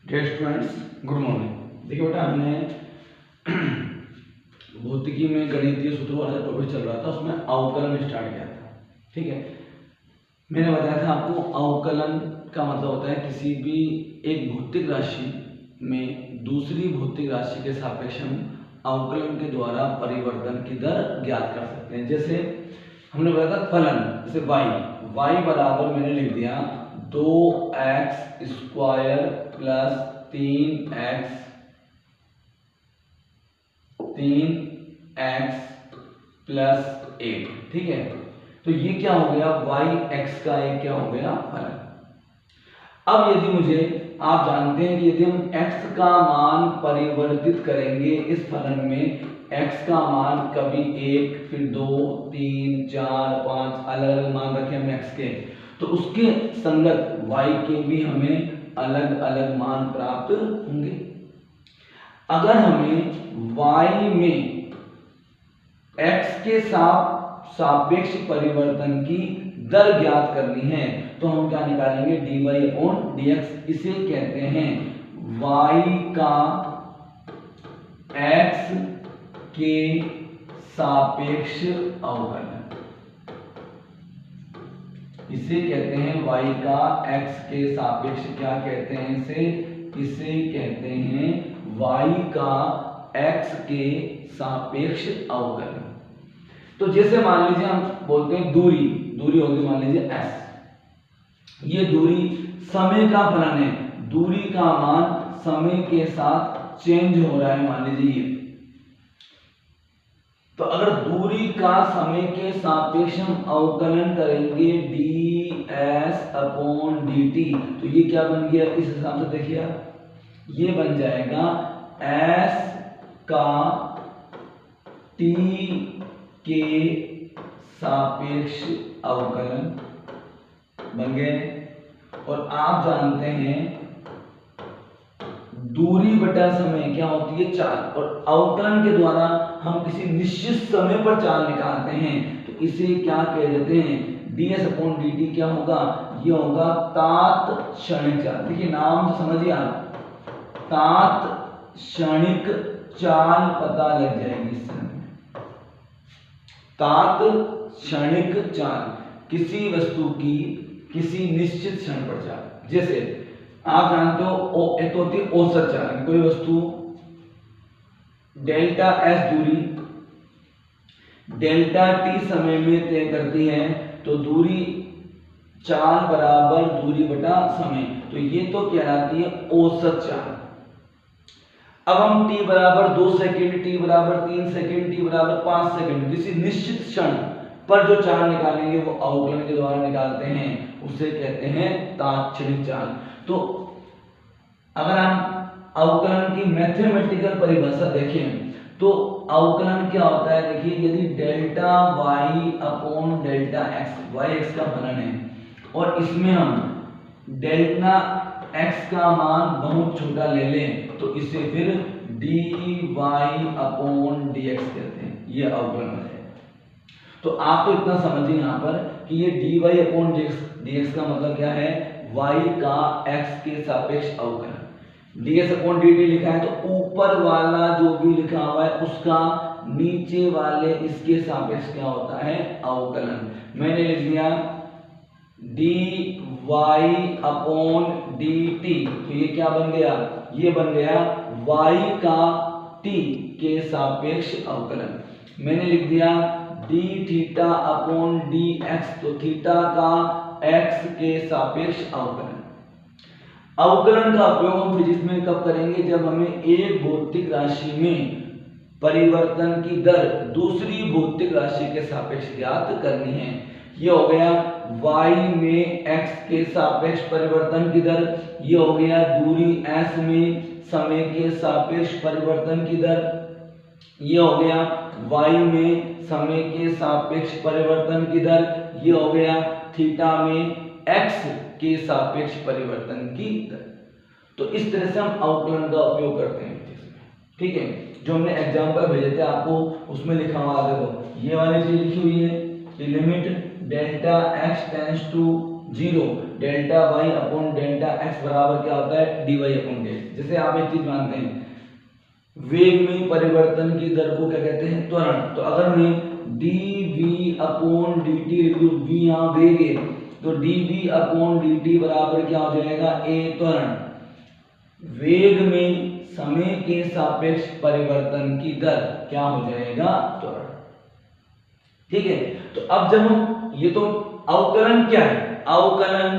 Dear students, good morning. देखिए बेटा, हमने भौतिकी में गणितीय सूत्रों वाला टॉपिक चल रहा था, उसमें अवकलन स्टार्ट किया था। ठीक है, मैंने बताया था आपको अवकलन का मतलब होता है किसी भी एक भौतिक राशि में दूसरी भौतिक राशि के सापेक्ष हम अवकलन के द्वारा परिवर्तन की दर ज्ञात कर सकते हैं। जैसे हमने बताया था फलन, जैसे y बराबर मैंने लिख दिया 2x square plus 3x plus 8। ठीक है, तो ये क्या हो गया, y x का एक क्या हो गया, फलन। अब यदि मुझे, आप जानते हैं कि यदि हम x का मान परिवर्तित करेंगे इस फलन में, x का मान कभी 1 फिर 2 3 4 5 अलग अलग मान रखे हम x के, तो उसके संगत y के भी हमें अलग अलग मान प्राप्त होंगे। अगर हमें y में x के सापेक्ष परिवर्तन की दर ज्ञात करनी है तो हम क्या निकालेंगे, dy/dx। इसे कहते हैं y का x के सापेक्ष अवकलन। इसे कहते हैं y का x के सापेक्ष, क्या कहते हैं इसे कहते हैं y का x के सापेक्ष अवकलन। तो जैसे मान लीजिए हम बोलते हैं दूरी होगी मान लीजिए s, ये दूरी समय का फलन है, दूरी का मान समय के साथ चेंज हो रहा है मान लीजिए ये। तो अगर दूरी का समय के सापेक्ष हम अवकलन करेंगे ds/dt, तो ये क्या बन गया, इस हिसाब से देखिए आप, ये बन जाएगा s का t के सापेक्ष अवकलन बन गए। और आप जानते हैं दूरी बटा समय क्या होती है, चाल, और अवकलन के द्वारा हम किसी निश्चित समय पर चाल निकालते हैं, तो इसे क्या कह देते हैं, ds/dt क्या होगा, ये होगा तात्क्षणिक चाल। देखिए नाम से समझिए आप, तात्क्षणिक चाल पता लग जाएगी इस समय। तात्क्षणिक चाल, किसी वस्तु की किसी निश्चित क्षण पर चाल। जैसे आप जानते हो एक तो होती है औसत चाल, कोई वस्तु डेल्टा s दूरी डेल्टा t समय में तय करती है, तो दूरी चाल बराबर दूरी बटा समय, तो ये तो कहलाती है औसत चाल। अब हम t बराबर 2 सेकंड, t बराबर 3 सेकंड, t बराबर 5 सेकंड, किसी निश्चित क्षण पर जो चाल निकालेंगे वो अवकलन के द्वारा निकालते हैं, उसे कहते हैं तात्क्षणिक चाल। तो अगर हम अवकलन की मैथमेटिकल परिभाषा देखें तो अवकलन क्या होता है, देखिए यदि डेल्टा y/डेल्टा x, y x का फलन है और इसमें हम डेल्टा x का मान बहुत छोटा ले लें तो इसे फिर dy/dx कहते हैं, ये अवकलन है। तो आप तो इतना समझिए यहाँ पर कि ये dy/dx का मतलब क्या है, y का x के सापेक्ष अवकलन। ds/dt लिखा है तो ऊपर वाला जो भी लिखा हुआ है उसका नीचे वाले इसके सापेक्ष क्या होता है, अवकलन। मैंने लिख दिया dy/dt, तो ये क्या बन गया, ये बन गया y का t के सापेक्ष अवकलन। मैंने लिख दिया dθ/dx, तो थीटा का x के सापेक्ष अवकलन। अवकलन का उपयोग हम फिजिक्स में कब करेंगे, जब हमें एक भौतिक राशि में परिवर्तन की दर दूसरी भौतिक राशि के सापेक्ष ज्ञात करनी है। ये हो गया y में x के सापेक्ष परिवर्तन की दर, ये हो गया दूरी s में समय के सापेक्ष परिवर्तन की दर, ये हो गया y में समय के सापेक्ष परिवर्तन की दर, ये हो गया थीटा में x के सापेक्ष परिवर्तन की दर। तो इस तरह से हम अवकलन का उपयोग करते हैं। ठीक है, जो हमने एग्जांपल भेजे थे आपको उसमें लिखा हुआ, देखो ये वाली चीज लिखी हुई है कि limit delta x tends to 0 delta y upon delta x बराबर क्या होता है dy अपॉन dx। जैसे आप एक चीज मानते हैं वेग में परिवर्तन की दर को क्या कहते हैं त्वरण। तो अगर मैं dv अपॉन dt लिख दूं, v यहाँ वेग है तो dv अपॉन dt बराबर क्या हो जाएगा a त्वरण। वेग में समय के सापेक्ष परिवर्तन की दर क्या हो जाएगा त्वरण। ठीक है, तो अब जब हम ये तो अवकलन क्या है, अवकलन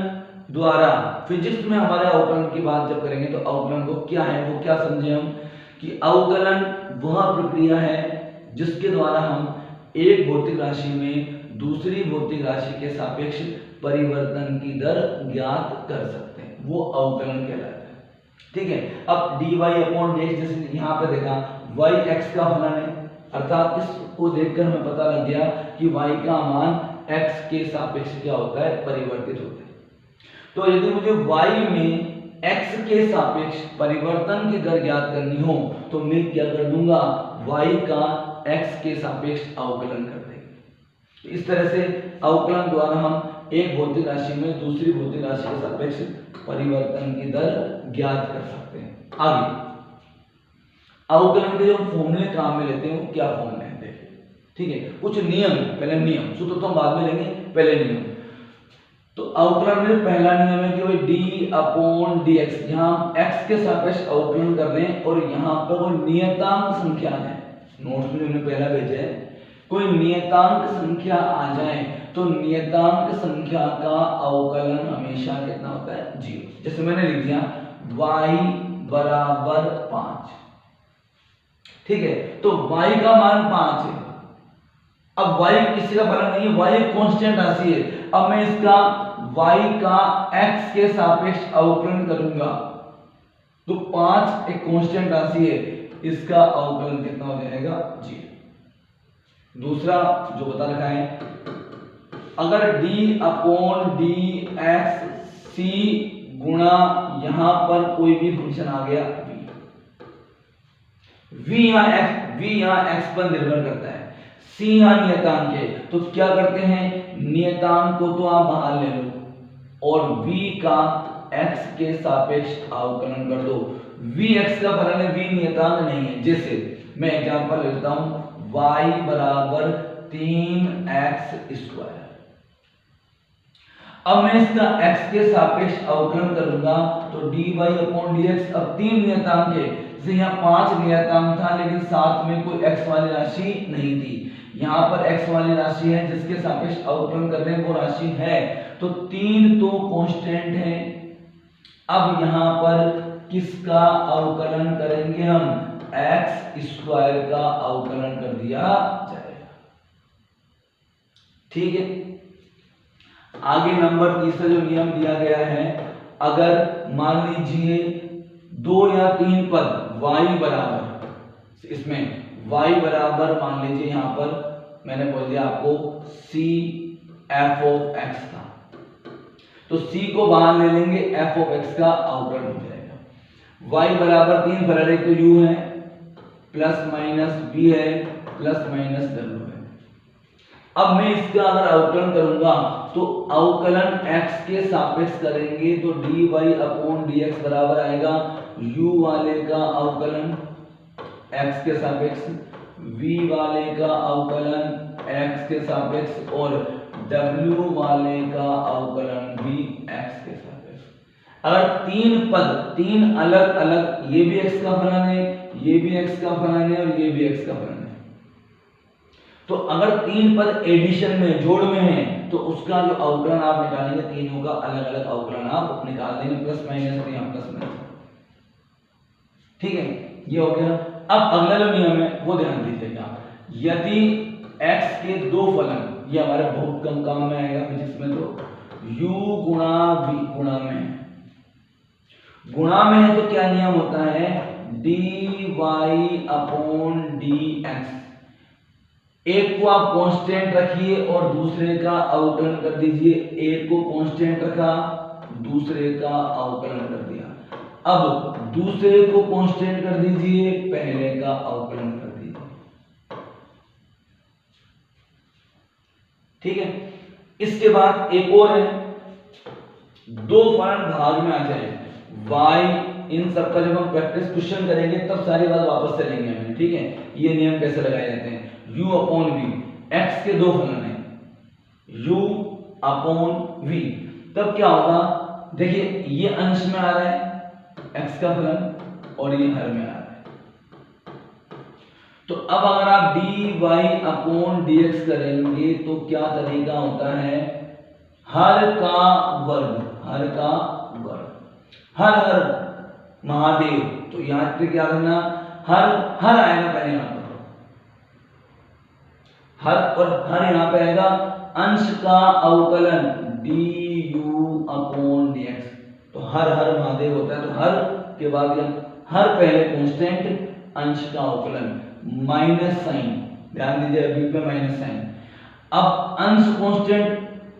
द्वारा फिजिक्स में हमारे अवकलन की बात जब करेंगे तो अवकलन को क्या है वो क्या समझे हम कि अवकलन वह प्रक्रिया है जिसके द्वारा हम एक भौतिक राशि में दूसरी भौतिक राशि के सापेक्ष परिवर्तन की दर ज्ञात कर सकते हैं, वो अवकलन कहलाता है। ठीक है, अब dy अपॉन dx जैसे यहाँ पे देखा y x का फलन है, अर्थात इसको देखकर हमें पता लग गया कि y का मान x के सापेक्ष क्या होता है परिवर्तित होता है। तो यदि मुझे y में x के सापेक्ष परिवर्तन की दर ज्ञात करनी हो तो मैं क्या कर दूंगा y का x के सापेक्ष अवकलन कर देंगे। इस तरह से अवकलन द्वारा हम एक भौतिक राशि में दूसरी भौतिक राशि के सापेक्ष परिवर्तन की दर ज्ञात कर सकते हैं। आगे अवकलन के जो फॉर्मूले काम में लेते हैं वो क्या फॉर्मूले हैं देखिए। ठीक है, कुछ नियम, पहले नियम सूत्र तो हम बाद में लेंगे, पहले नियम। तो अवकलन में पहला नियम है कि भाई d अपॉन dx, यहाँ x के सापेक्ष अवकलन कर रहे हैं और यहाँ पर कोई नियतांक संख्या है, नोट्स में हमने पहला भेजा है, कोई नियतांक संख्या आ जाए तो नियतांक संख्या का अवकलन हमेशा कितना होता है 0। जैसे मैंने लिख दिया y बराबर 5। ठीक है, तो y का मान 5 है। अब y किसी का फलन नहीं है, y एक कांस्टेंट राशि है। अब मैं इसका y का x के सापेक्ष अवकलन करूंगा तो 5 एक कांस्टेंट राशि है, इसका अवकलन कितना हो जाएगा 0। दूसरा जो बता रखा है अगर d अपॉन dx c गुणा यहां पर कोई भी फंक्शन आ गया v यहाँ x पर निर्भर करता है, c यहाँ नियतांक है, तो क्या करते हैं नियतांक को तो आप बाहर ले लो और v का x के सापेक्ष अवकलन कर दो। v x का फलन है, v नियतांक नहीं है। जैसे मैं एग्जांपल लेता हूं y बराबर 3x स्क्वायर। अब मैं इसका x के सापेक्ष अवकलन करूंगा तो dy अपॉन dx। अब 3 नियतांक है, जैसे यहाँ 5 नियतांक था लेकिन साथ में कोई x वाली राशि नहीं थी, यहाँ पर x वाली राशि है जिसके सापेक्ष अवकलन कर रहे हैं वो राशि है, तो 3 तो कांस्टेंट है। अब यहाँ पर किसका अवकलन करेंगे हम, x स्क्वायर का अवकलन कर दिया जाएगा। ठीक है, आगे नंबर तीसरा जो नियम दिया गया है, अगर मान लीजिए 2 या 3 पद y बराबर, इसमें y बराबर मान लीजिए यहां पर मैंने बोल दिया आपको c f ऑफ x था, तो c को बाहर ले लेंगे, f ऑफ x का अवकलन हो जाएगा। y बराबर 3 फलन, एक तो u है प्लस माइनस b है प्लस माइनस w है। अब मैं इसका अगर अवकलन करूंगा तो अवकलन x के सापेक्ष करेंगे तो dy अपॉन dx बराबर आएगा u वाले का अवकलन x के सापेक्ष, v वाले का अवकलन x के सापेक्ष और w वाले का अवकलन भी x के सापेक्ष। अगर 3 पद 3 अलग अलग, ये भी x का फलन है, ये भी x का फलन है और ये भी x का फलन है, तो अगर 3 पद एडिशन में जोड़ में है तो उसका जो अवकलन आप निकालेंगे तीनों का अलग अलग अवकलन आप निकाल देंगे, प्लस माइनस यहाँ प्लस माइनस। ठीक है, ये हो गया। अब अगला जो नियम है वो ध्यान दीजिएगा, यदि x के 2 फलन, ये हमारे बहुत कम काम में आएगा फिजिक्स में, तो u गुणा v गुणा में है तो क्या नियम होता है dy अपॉन dx। एक को आप कांस्टेंट रखिए और दूसरे का अवकलन कर दीजिए, एक को कांस्टेंट रखा दूसरे का अवकलन कर दिया, अब दूसरे को कांस्टेंट कर दीजिए पहले का अवकलन कर दीजिए। ठीक है, इसके बाद एक और है दो फलन भाग में आ जाए, y इन सब का जब हम प्रैक्टिस क्वेश्चन करेंगे तब सारी बात वापस चलेंगे हमें, ठीक है। ये नियम कैसे लगाए जाते हैं, u अपॉन v, x के दो फलन है u अपॉन v, तब क्या होगा, देखिए ये अंश में आ रहा है x का फलन और ये हर में आ रहा है। तो अब अगर आप dy अपॉन dx करेंगे तो क्या तरीका होता है, हर का वर्ग, हर का वर्ग, हर हर महादेव, तो यहां पे क्या करना, हर हर आएगा पहले यहां पर, हर और हर यहां पे आएगा अंश का अवकलन du अपॉन dx, तो हर हर महादेव होता है, तो हर के बाद हर पहले कांस्टेंट, अंश का अवकलन माइनस साइन, ध्यान दीजिए अभी पे माइनस साइन। अब अंश कांस्टेंट,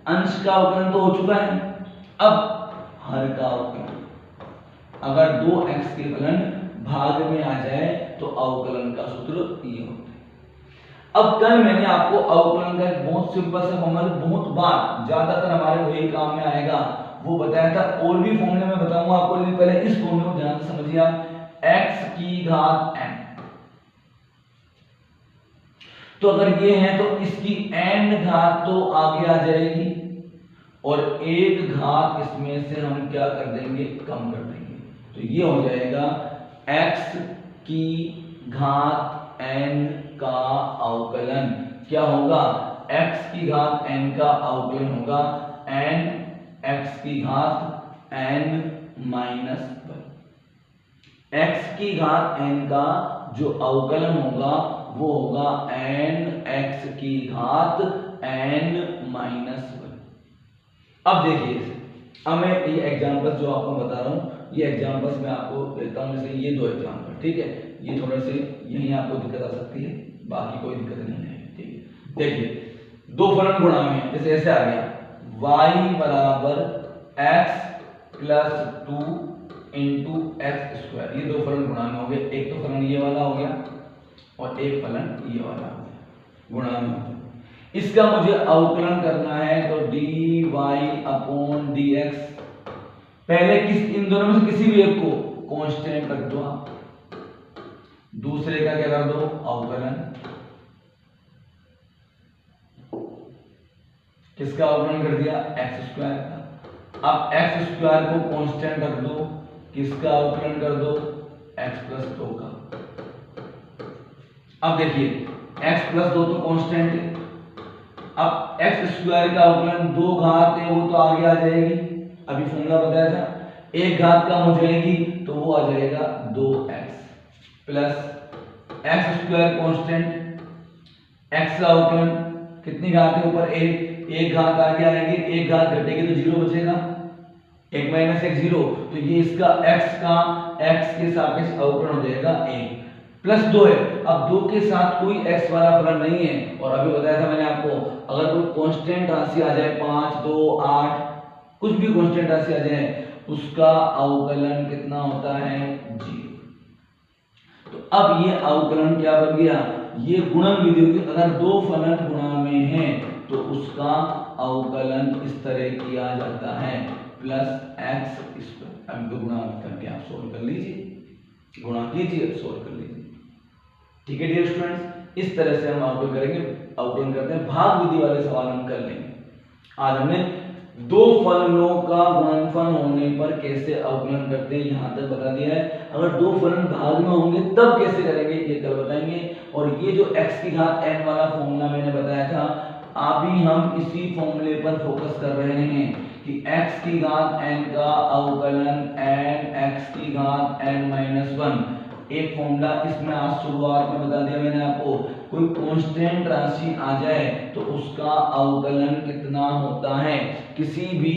अंश का अवकलन तो हो चुका है, अब हर का अवकलन, अगर दो x के फलन भाग में आ जाए तो अवकलन का सूत्र ये होता है। अब कल मैंने आपको अवकलन का एक बहुत सिंपल सा फॉर्मूला, बहुत बार ज्यादातर हमारे वही काम में आएगा, वो बताया था, और भी फॉर्मूले में बताऊंगा आपको, लेकिन पहले इस फॉर्मूले को ध्यान से समझिए आप, x की घात n, तो अगर ये है तो इसकी n घात तो आगे आ जाएगी और एक घात इसमें से हम क्या कर देंगे, कम कर देंगे, तो ये हो जाएगा x की घात n का अवकलन, क्या होगा, x की घात n का अवकलन होगा n x की घात n माइनस 1, x की घात n का जो अवकलन होगा वो होगा n x की घात n माइनस 1। अब देखिए, अब मैं ये एग्जांपल जो आपको बता रहा हूँ, ये एग्जांपल्स मैं आपको देता हूँ, जैसे ये दो एग्जांपल, ठीक है, ये थोड़े से यहीं आपको दिक्कत आ सकती है, बाकी कोई दिक्कत नहीं है, ठीक है। देखिए दो फलन गुणा में, जैसे ऐसे आ गया y बराबर x plus 2 into x square, ये दो फलन गुणा में हो गए, एक तो फलन ये वाला हो गया और एक फलन ये वाला हो गया, गुणा में हो गया। इसका मुझे अवकलन करना है तो dy अपॉन dx, पहले इन दोनों में से किसी भी एक को कांस्टेंट रख दो आप, दूसरे का क्या कर दो, अवकलन, किसका अवकलन कर दिया, एक्स स्क्वायर का। अब एक्स स्क्वायर को कांस्टेंट रख दो, किसका अवकलन कर दो, x प्लस 2 का। अब देखिए x प्लस 2 तो कांस्टेंट है, अब x स्क्वायर का अवकलन 2 घात है वो तो आगे आ जाएगी, अभी फॉर्मूला बताया था, एक घात कम हो जाएगी तो वो आ जाएगा 2x plus x square constant, x का अवकलन कितनी घात है ऊपर, एक घात आगे आएगी, एक घात घटेगी तो 0 बचेगा, 1 माइनस 1 0, तो ये इसका x का x के सापेक्ष अवकलन हो जाएगा 1 प्लस 2 है। अब 2 के साथ कोई x वाला फलन नहीं है, और अभी बताया था मैंने आपको, अगर कोई कांस्टेंट राशि आ जाए 5 2 8 कुछ भी कांस्टेंट राशि आ जाए उसका अवकलन कितना होता है, 0। तो अब ये अवकलन क्या बन गया, ये गुणन विधि होगी, अगर दो फलन गुणा में हैं तो उसका अवकलन इस तरह किया जाता है, प्लस एक्स स्क्वायर। अब इनको गुणा करके आप सोल्व कर लीजिए, गुणा कीजिए सोल्व कर लीजिए, ठीक है डियर स्टूडेंट्स। इस तरह से हम अवकलन करेंगे, अवकलन करते हैं, भाग विधि वाले सवाल हम कर लेंगे। आज हमने दो फलनों का गुणनफल होने पर कैसे अवकलन करते हैं यहां तक बता दिया है। अगर दो फलन भाग में होंगे तब कैसे करेंगे ये कल बताएंगे। और ये जो x की घात n वाला फॉर्मूला मैंने बताया था, अभी हम इसी फॉर्मूले पर फोकस कर रहे हैं कि x की घात n का अवकलन n x की घात n माइनस 1। एक फॉर्मूला इसमें आज शुरुआत में बता दिया मैंने आपको, कोई कांस्टेंट राशि आ जाए तो उसका अवकलन कितना होता है, किसी भी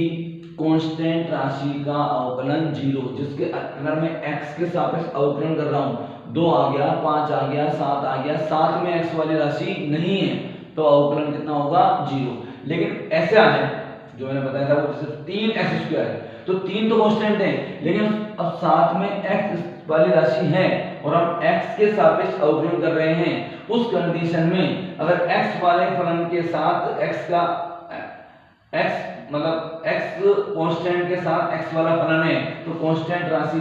कांस्टेंट राशि का अवकलन 0, जिसके अगर मैं x के सापेक्ष अवकलन कर रहा हूं, 2 आ गया 5 आ गया 7 आ गया, साथ में x वाली राशि नहीं है तो अवकलन कितना होगा 0। लेकिन ऐसे आ जाए जो मैंने बताया था वो सिर्फ 3x स्क्वायर, तो 3 तो कांस्टेंट है लेकिन अब साथ में x वाली राशि है और हम x के सापेक्ष अवकलन कर रहे हैं, उस कंडीशन में अगर x वाले फलन के साथ x का x मतलब x कांस्टेंट के साथ x वाला फलन है तो कांस्टेंट राशि